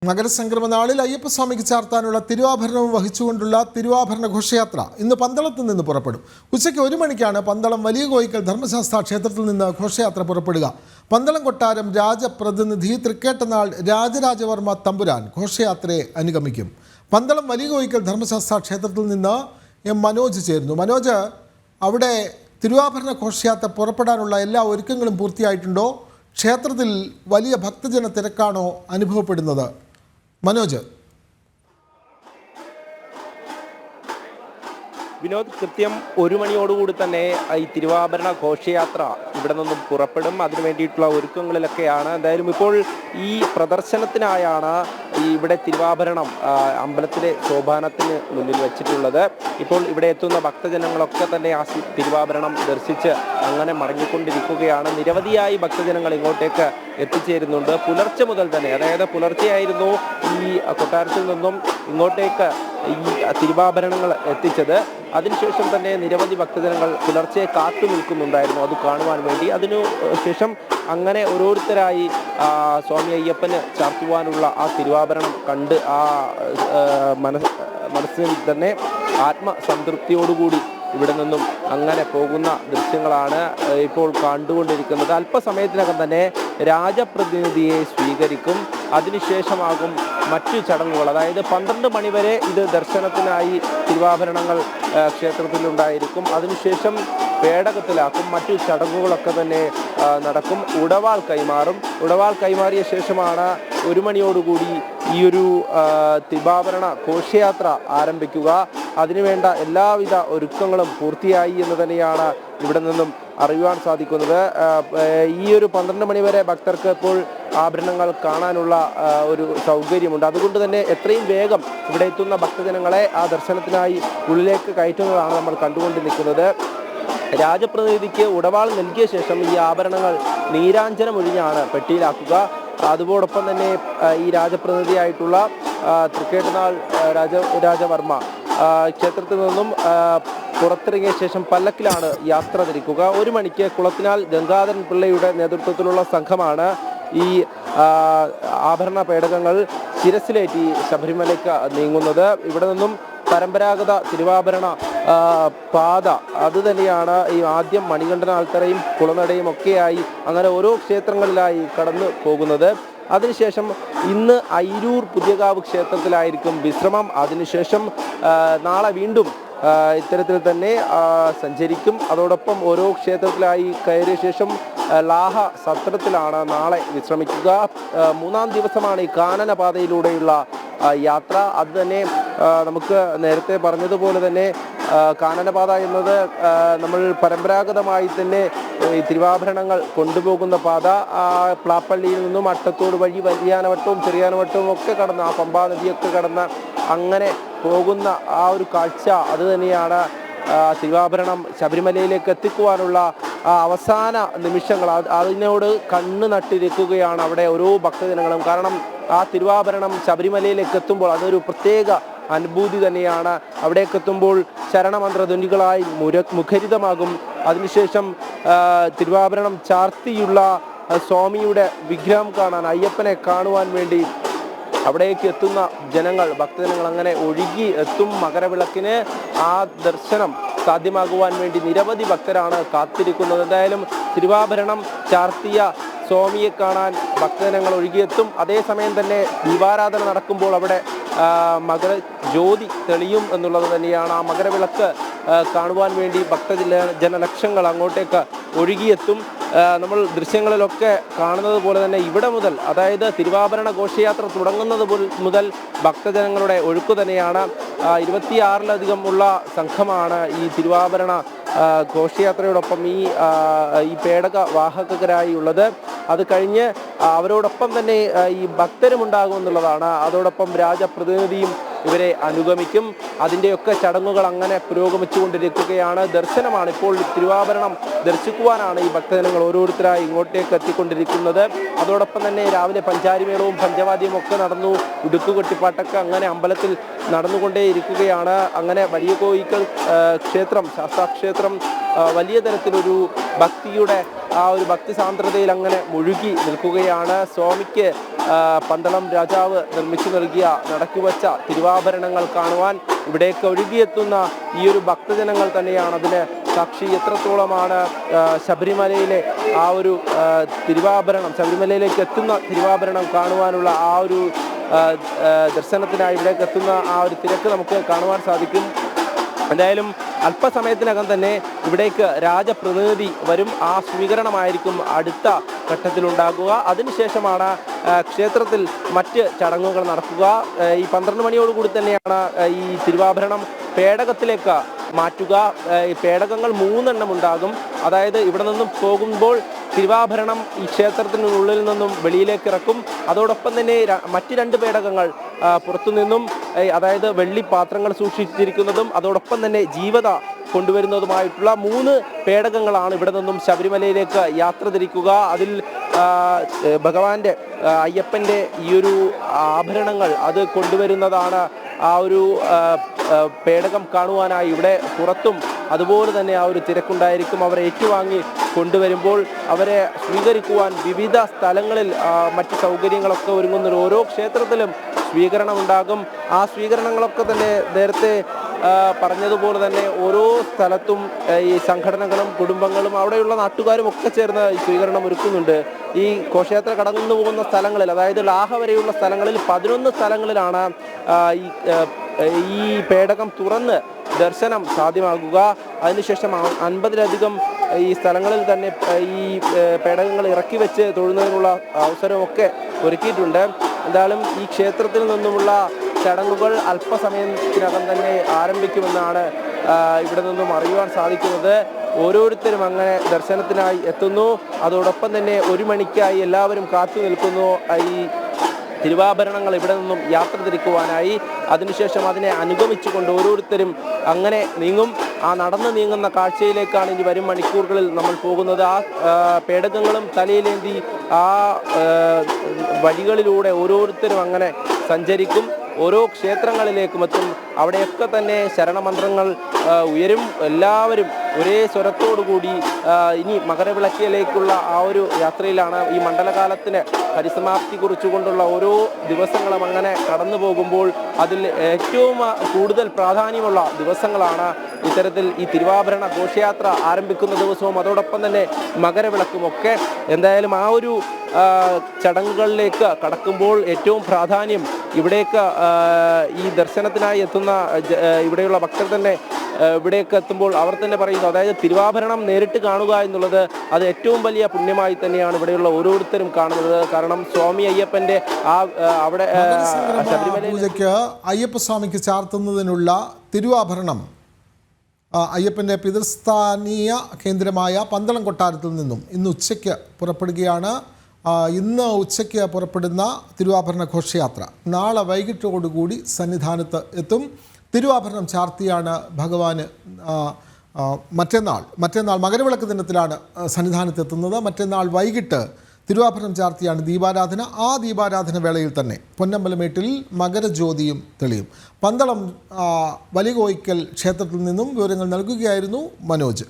മകരസംക്രമ നാളിൽ അയ്യപ്പസ്വാമിക്ക് ചാർത്താനുള്ള തിരുവാഭരണവും വഹിച്ചുകൊണ്ടുള്ള തിരുവാഭരണ ഘോഷയാത്ര ഇന്ന് പന്തളത്ത് നിന്ന് പുറപ്പെടും. ഉച്ചയ്ക്ക് 1 മണിക്കാണ് പന്തളം വലിയ കോയിക്കൽ ധർമ്മശാസ്ത്ര ക്ഷേത്രത്തിൽ നിന്ന് ഘോഷയാത്ര പുറപ്പെടുക. പന്തളം കൊട്ടാരം രാജപ്രതിനിധി തൃക്കേട്ടനാൾ രാജരാജവർമ്മ തമ്പുരാൻ ഘോഷയാത്രയെ അനുഗമിക്കും. പന്തളം വലിയ കോയിക്കൽ ധർമ്മശാസ്ത്ര ക്ഷേത്രത്തിൽ നിന്ന് എം മനോജ് ചേരുന്നു. മനോജ്, അവിടെ തിരുവാഭരണ ഘോഷയാത്ര പുറപ്പെടാനുള്ള എല്ലാ ഒരുക്കങ്ങളും പൂർത്തിയായിട്ടുണ്ടോ? ക്ഷേത്രത്തിൽ വലിയ ഭക്തജന തിരക്കാണോ അനുഭവപ്പെടുന്നത്? മനോജ്. വിനോദ്, കൃത്യം 1 മണിയോടുകൂടി തന്നെ ഈ തിരുവാഭരണ ഘോഷയാത്ര ഇവിടെ നിന്നും പുറപ്പെടും. അതിനു വേണ്ടിയിട്ടുള്ള ഒരുക്കങ്ങളിലൊക്കെയാണ്. എന്തായാലും ഇപ്പോൾ ഈ പ്രദർശനത്തിനായാണ് ഇവിടെ തിരുവാഭരണം അമ്പലത്തിലെ സോപാനത്തിന് മുന്നിൽ വെച്ചിട്ടുള്ളത്. ഇപ്പോൾ ഇവിടെ എത്തുന്ന ഭക്തജനങ്ങളൊക്കെ തന്നെ ആ തിരുവാഭരണം ദർശിച്ച് അങ്ങനെ മടങ്ങിക്കൊണ്ടിരിക്കുകയാണ്. നിരവധിയായി ഭക്തജനങ്ങൾ ഇങ്ങോട്ടേക്ക് എത്തിച്ചേരുന്നുണ്ട്. പുലർച്ചെ മുതൽ തന്നെ, അതായത് പുലർച്ചെയായിരുന്നു ഈ കൊട്ടാരത്തിൽ നിന്നും ഇങ്ങോട്ടേക്ക് ഈ തിരുവാഭരണങ്ങൾ എത്തിച്ചത്. അതിനുശേഷം തന്നെ നിരവധി ഭക്തജനങ്ങൾ പുലർച്ചെ കാത്തു നിൽക്കുന്നുണ്ടായിരുന്നു അത് കാണുവാൻ വേണ്ടി. അതിനുശേഷം അങ്ങനെ ഓരോരുത്തരായി സ്വാമി അയ്യപ്പന് ചാർത്തുവാനുള്ള ആ തിരുവാഭരണം കണ്ട് ആ മനസ്സിൽ തന്നെ ആത്മസംതൃപ്തിയോടുകൂടി ഇവിടെ നിന്നും അങ്ങനെ പോകുന്ന ദൃശ്യങ്ങളാണ് ഇപ്പോൾ കണ്ടുകൊണ്ടിരിക്കുന്നത്. അല്പസമയത്തിനകം തന്നെ രാജപ്രതിനിധിയെ സ്വീകരിക്കും. അതിനുശേഷമാകും മറ്റു ചടങ്ങുകൾ. അതായത് 12 മണിവരെ ഇത് ദർശനത്തിനായി തിരുവാഭരണങ്ങൾ ക്ഷേത്രത്തിലുണ്ടായിരിക്കും. അതിനുശേഷം പേടകത്തിലാക്കും. മറ്റു ചടങ്ങുകളൊക്കെ തന്നെ നടക്കും. ഉടവാൾ കൈമാറും. ഉടവാൾ കൈമാറിയ ശേഷമാണ് 1 മണിയോടുകൂടി ഈ ഒരു തിരുവാഭരണ ഘോഷയാത്ര ആരംഭിക്കുക. അതിനുവേണ്ട എല്ലാവിധ ഒരുക്കങ്ങളും പൂർത്തിയായി എന്ന് തന്നെയാണ് ഇവിടെ നിന്നും അറിയുവാൻ സാധിക്കുന്നത്. ഈ ഒരു 12 മണിവരെ ഭക്തർക്ക് ഇപ്പോൾ ആഭരണങ്ങൾ കാണാനുള്ള ഒരു സൗകര്യമുണ്ട്. അതുകൊണ്ട് തന്നെ എത്രയും വേഗം ഇവിടെ എത്തുന്ന ഭക്തജനങ്ങളെ ആ ദർശനത്തിനായി ഉള്ളിലേക്ക് കയറ്റുന്നതാണ് നമ്മൾ കണ്ടുകൊണ്ട് നിൽക്കുന്നത്. രാജപ്രതിനിധിക്ക് ഉടവാൾ നൽകിയ ശേഷം ഈ ആഭരണങ്ങൾ നീരാഞ്ജനമൊഴിഞ്ഞാണ് പെട്ടിയിലാക്കുക. അതോടൊപ്പം തന്നെ ഈ രാജപ്രതിനിധിയായിട്ടുള്ള തൃക്കേട്ടനാൾ രാജവർമ്മ ക്ഷേത്രത്തിൽ നിന്നും പുറത്തിറങ്ങിയ ശേഷം പല്ലക്കിലാണ് യാത്ര തിരിക്കുക. 1 മണിക്ക് കുളത്തിനാൽ ഗംഗാധരൻ പിള്ളയുടെ നേതൃത്വത്തിലുള്ള സംഘമാണ് ഈ ആഭരണ പേടകങ്ങൾ ശിരസിലേറ്റി ശബരിമലയ്ക്ക് നീങ്ങുന്നത്. ഇവിടെ നിന്നും പരമ്പരാഗത തിരുവാഭരണ പാത അത് തന്നെയാണ് ഈ ആദ്യം മണികണ്ഠന ആൽത്തറയും കുളനടയും ഒക്കെയായി അങ്ങനെ ഓരോ ക്ഷേത്രങ്ങളിലായി കടന്നു പോകുന്നത്. അതിനുശേഷം ഇന്ന് അയിരൂർ പുതിയകാവ് ക്ഷേത്രത്തിലായിരിക്കും വിശ്രമം. അതിനുശേഷം നാളെ വീണ്ടും ഇത്തരത്തിൽ തന്നെ സഞ്ചരിക്കും. അതോടൊപ്പം ഓരോ ക്ഷേത്രത്തിലായി കയറിയ ശേഷം ലാഹ സത്രത്തിലാണ് നാളെ വിശ്രമിക്കുക. 3-ാം ദിവസമാണ് ഈ കാനനപാതയിലൂടെയുള്ള യാത്ര. അത് തന്നെ നമുക്ക് നേരത്തെ പറഞ്ഞതുപോലെ തന്നെ കാനനപാത എന്നത് നമ്മൾ പരമ്പരാഗതമായി തന്നെ ഈ തിരുവാഭരണങ്ങൾ കൊണ്ടുപോകുന്ന പാത പ്ലാപ്പള്ളിയിൽ നിന്നും അട്ടത്തോട് വഴി വലിയാനവട്ടവും ചെറിയാനവട്ടവും ഒക്കെ കടന്ന് ആ പമ്പാ നദിയൊക്കെ കടന്ന് അങ്ങനെ പോകുന്ന ആ ഒരു കാഴ്ച അത് തന്നെയാണ് തിരുവാഭരണം ശബരിമലയിലേക്ക് എത്തിക്കുവാനുള്ള അവസാന നിമിഷങ്ങൾ. അതിനോട് കണ്ണ് നട്ടിരിക്കുകയാണ് അവിടെ ഓരോ ഭക്തജനങ്ങളും. കാരണം ആ തിരുവാഭരണം ശബരിമലയിലേക്ക് എത്തുമ്പോൾ അതൊരു പ്രത്യേക അനുഭൂതി തന്നെയാണ്. അവിടേക്ക് എത്തുമ്പോൾ ശരണമന്ത്രധ്വനികളായി മുഖരിതമാകും. അതിനുശേഷം തിരുവാഭരണം ചാർത്തിയുള്ള സ്വാമിയുടെ വിഗ്രഹം കാണാൻ, അയ്യപ്പനെ കാണുവാൻ വേണ്ടി അവിടേക്ക് എത്തുന്ന ജനങ്ങൾ, ഭക്തജനങ്ങൾ അങ്ങനെ ഒഴുകി എത്തും. മകരവിളക്കിന് ആ ദർശനം സാധ്യമാകുവാൻ വേണ്ടി നിരവധി ഭക്തരാണ് കാത്തിരിക്കുന്നത്. എന്തായാലും തിരുവാഭരണം ചാർത്തിയ സ്വാമിയെ കാണാൻ ഭക്തജനങ്ങൾ ഒഴുകിയെത്തും. അതേസമയം തന്നെ ദീപാരാധന നടക്കുമ്പോൾ അവിടെ മകര ജ്യോതി തെളിയും എന്നുള്ളത് തന്നെയാണ്. ആ മകരവിളക്ക് കാണുവാൻ വേണ്ടി ജനലക്ഷങ്ങൾ അങ്ങോട്ടേക്ക് ഒഴുകിയെത്തും. നമ്മൾ ദൃശ്യങ്ങളിലൊക്കെ കാണുന്നത് പോലെ തന്നെ ഇവിടെ മുതൽ, അതായത് തിരുവാഭരണ ഘോഷയാത്ര തുടങ്ങുന്നത് മുതൽ ഭക്തജനങ്ങളുടെ ഒഴുക്ക് തന്നെയാണ്. 26-ലധികം ഉള്ള സംഘമാണ് ഈ തിരുവാഭരണ ഘോഷയാത്രയോടൊപ്പം ഈ പേടക വാഹകരായി ഉള്ളത്. അത് കഴിഞ്ഞ് അവരോടൊപ്പം തന്നെ ഈ ഭക്തരുമുണ്ടാകും എന്നുള്ളതാണ്. അതോടൊപ്പം രാജപ്രതിനിധിയും ഇവരെ അനുഗമിക്കും. അതിൻ്റെയൊക്കെ ചടങ്ങുകൾ അങ്ങനെ പുരോഗമിച്ചുകൊണ്ടിരിക്കുകയാണ്. ദർശനമാണ് ഇപ്പോൾ. തിരുവാഭരണം ദർശിക്കുവാനാണ് ഈ ഭക്തജനങ്ങൾ ഓരോരുത്തരായി ഇങ്ങോട്ടേക്ക് എത്തിക്കൊണ്ടിരിക്കുന്നത്. അതോടൊപ്പം തന്നെ രാവിലെ പഞ്ചാരിമേളവും പഞ്ചവാദ്യവും ഒക്കെ നടന്നു. ഉടുക്കുകൊട്ടിപ്പാട്ടൊക്കെ അങ്ങനെ അമ്പലത്തിൽ നടന്നുകൊണ്ടേയിരിക്കുകയാണ്. അങ്ങനെ വലിയ കോയിക്കൽ ക്ഷേത്രം, ശാസ്താക്ഷേത്രം വലിയ തരത്തിലൊരു ഭക്തിയുടെ ആ ഒരു ഭക്തി സാന്ദ്രതയിൽ അങ്ങനെ മുഴുകി നിൽക്കുകയാണ്. സ്വാമിക്ക് പന്തളം രാജാവ് നിർമ്മിച്ചു നൽകിയ നടക്കുവച്ച തിരുവാഭരണങ്ങൾ കാണുവാൻ ഇവിടേക്ക് ഒഴുകിയെത്തുന്ന ഈ ഒരു ഭക്തജനങ്ങൾ തന്നെയാണ് അതിന് സാക്ഷി. എത്രത്തോളമാണ് ശബരിമലയിലെ ആ ഒരു തിരുവാഭരണം, ശബരിമലയിലേക്ക് എത്തുന്ന തിരുവാഭരണം കാണുവാനുള്ള ആ ഒരു ദർശനത്തിനായി ഇവിടേക്ക് എത്തുന്ന ആ ഒരു തിരക്ക് നമുക്ക് കാണുവാൻ സാധിക്കും. എന്തായാലും അല്പസമയത്തിനകം തന്നെ ഇവിടേക്ക് രാജപ്രതിനിധി വരും. ആ സ്വീകരണമായിരിക്കും അടുത്ത ഘട്ടത്തിലുണ്ടാകുക. അതിനുശേഷമാണ് ക്ഷേത്രത്തിൽ മറ്റ് ചടങ്ങുകൾ നടക്കുക. ഈ 12 മണിയോടുകൂടി തന്നെയാണ് ഈ തിരുവാഭരണം പേടകത്തിലേക്ക് മാറ്റുക. ഈ പേടകങ്ങൾ 3 എണ്ണം ഉണ്ടാകും. അതായത് ഇവിടെ നിന്നും പോകുമ്പോൾ തിരുവാഭരണം ഈ ക്ഷേത്രത്തിനുള്ളിൽ നിന്നും വെളിയിലേക്ക് ഇറക്കും. അതോടൊപ്പം തന്നെ മറ്റ് 2 പേടകങ്ങൾ പുറത്തുനിന്നും, അതായത് വെള്ളി പാത്രങ്ങൾ സൂക്ഷിച്ചിരിക്കുന്നതും അതോടൊപ്പം തന്നെ ജീവത കൊണ്ടുവരുന്നതുമായിട്ടുള്ള 3 പേടകങ്ങളാണ് ഇവിടെ നിന്നും ശബരിമലയിലേക്ക് യാത്ര തിരിക്കുക. അതിൽ ഭഗവാന്റെ അയ്യപ്പൻ്റെ ഈ ഒരു ആഭരണങ്ങൾ അത് കൊണ്ടുവരുന്നതാണ്. ആ ഒരു പേടകം കാണുവാനായി ഇവിടെ പുറത്തും അതുപോലെ തന്നെ ആ ഒരു തിരക്കുണ്ടായിരിക്കും. അവരെ ഏറ്റുവാങ്ങി കൊണ്ടുവരുമ്പോൾ അവരെ സ്വീകരിക്കുവാൻ വിവിധ സ്ഥലങ്ങളിൽ മറ്റ് സൗകര്യങ്ങളൊക്കെ ഒരുങ്ങുന്ന ഓരോ ക്ഷേത്രത്തിലും സ്വീകരണം ഉണ്ടാകും. ആ സ്വീകരണങ്ങളൊക്കെ തന്നെ നേരത്തെ പറഞ്ഞതുപോലെ തന്നെ ഓരോ സ്ഥലത്തും ഈ സംഘടനകളും കുടുംബങ്ങളും അവിടെയുള്ള നാട്ടുകാരും ഒക്കെ ചേർന്ന് ഈ സ്വീകരണം ഒരുക്കുന്നുണ്ട്. ഈ ഘോഷയാത്ര കടന്നു പോകുന്ന സ്ഥലങ്ങളിൽ, അതായത് ലാഹ വരെയുള്ള സ്ഥലങ്ങളിൽ 11 സ്ഥലങ്ങളിലാണ് ഈ പേടകം തുറന്ന് ദർശനം സാധ്യമാകുക. അതിനുശേഷം 50-ലധികം ഈ സ്ഥലങ്ങളിൽ തന്നെ ഈ പേടകങ്ങൾ ഇറക്കി വെച്ച് തൊഴുന്നതിനുള്ള അവസരമൊക്കെ ഒരുക്കിയിട്ടുണ്ട്. എന്തായാലും ഈ ക്ഷേത്രത്തിൽ നിന്നുമുള്ള ചടങ്ങുകൾ അല്പസമയത്തിനകം തന്നെ ആരംഭിക്കുമെന്നാണ് ഇവിടെ നിന്നും അറിയുവാൻ സാധിക്കുന്നത്. ഓരോരുത്തരും അങ്ങനെ ദർശനത്തിനായി എത്തുന്നു. അതോടൊപ്പം തന്നെ 1 മണിക്കായി എല്ലാവരും കാത്തു നിൽക്കുന്നു ഈ തിരുവാഭരണങ്ങൾ ഇവിടെ നിന്നും യാത്ര തിരിക്കുവാനായി. അതിനുശേഷം അതിനെ അനുഗമിച്ചുകൊണ്ട് ഓരോരുത്തരും അങ്ങനെ നീങ്ങും. ആ നടന്നു നീങ്ങുന്ന കാഴ്ചയിലേക്കാണ് ഇനി വരും മണിക്കൂറുകളിൽ നമ്മൾ പോകുന്നത്. ആ പേടകങ്ങളും തലയിലേന്തി ആ വഴികളിലൂടെ ഓരോരുത്തരും അങ്ങനെ സഞ്ചരിക്കും. ഓരോ ക്ഷേത്രങ്ങളിലേക്കും എത്തും. അവിടെയൊക്കെ തന്നെ ശരണമന്ത്രങ്ങൾ ഉയരും. എല്ലാവരും ഒരേ സ്വരത്തോടുകൂടി ഇനി മകരവിളക്കിലേക്കുള്ള ആ ഒരു യാത്രയിലാണ്. ഈ മണ്ഡലകാലത്തിന് പരിസമാപ്തി കുറിച്ചുകൊണ്ടുള്ള ഓരോ ദിവസങ്ങളും അങ്ങനെ കടന്നു പോകുമ്പോൾ അതിൽ ഏറ്റവും കൂടുതൽ പ്രാധാന്യമുള്ള ദിവസങ്ങളാണ് ഇത്തരത്തിൽ ഈ തിരുവാഭരണ ഘോഷയാത്ര ആരംഭിക്കുന്ന ദിവസവും അതോടൊപ്പം തന്നെ മകരവിളക്കുമൊക്കെ. എന്തായാലും ആ ഒരു ചടങ്ങുകളിലേക്ക് കടക്കുമ്പോൾ ഏറ്റവും പ്രാധാന്യം ഇവിടേക്ക് ഈ ദർശനത്തിനായി എത്തുന്ന ഇവിടെയുള്ള ഭക്തർ തന്നെ ഇവിടേക്ക് എത്തുമ്പോൾ അവർ തന്നെ പറയുന്നു, അതായത് തിരുവാഭരണം നേരിട്ട് കാണുക എന്നുള്ളത് അത് ഏറ്റവും വലിയ പുണ്യമായി തന്നെയാണ് ഇവിടെയുള്ള ഓരോരുത്തരും കാണുന്നത്. കാരണം സ്വാമി അയ്യപ്പൻ്റെ അവിടെ പൂജയ്ക്ക് അയ്യപ്പസ്വാമിക്ക് ചാർത്തുന്നതിനുള്ള തിരുവാഭരണം അയ്യപ്പൻ്റെ പിതൃസ്ഥാനീയ കേന്ദ്രമായ പന്തളം കൊട്ടാരത്തിൽ നിന്നും ഇന്ന് ഉച്ചയ്ക്ക് പുറപ്പെടുകയാണ്. ഇന്ന് ഉച്ചയ്ക്ക് പുറപ്പെടുന്ന തിരുവാഭരണ ഘോഷയാത്ര നാളെ വൈകിട്ടോടുകൂടി സന്നിധാനത്ത് എത്തും. തിരുവാഭരണം ചാർത്തിയാണ് ഭഗവാന് മറ്റന്നാൾ മകരവിളക്ക് ദിനത്തിലാണ് സന്നിധാനത്തെത്തുന്നത്. മറ്റന്നാൾ വൈകിട്ട് തിരുവാഭരണം ചാർത്തിയാണ് ദീപാരാധന. ആ ദീപാരാധന വേളയിൽ തന്നെ പൊന്നമ്പലമേട്ടിൽ മകരജ്യോതിയും തെളിയും. പന്തളം വലിയ കോയിക്കൽ ക്ഷേത്രത്തിൽ നിന്നും വിവരങ്ങൾ നൽകുകയായിരുന്നു മനോജ്.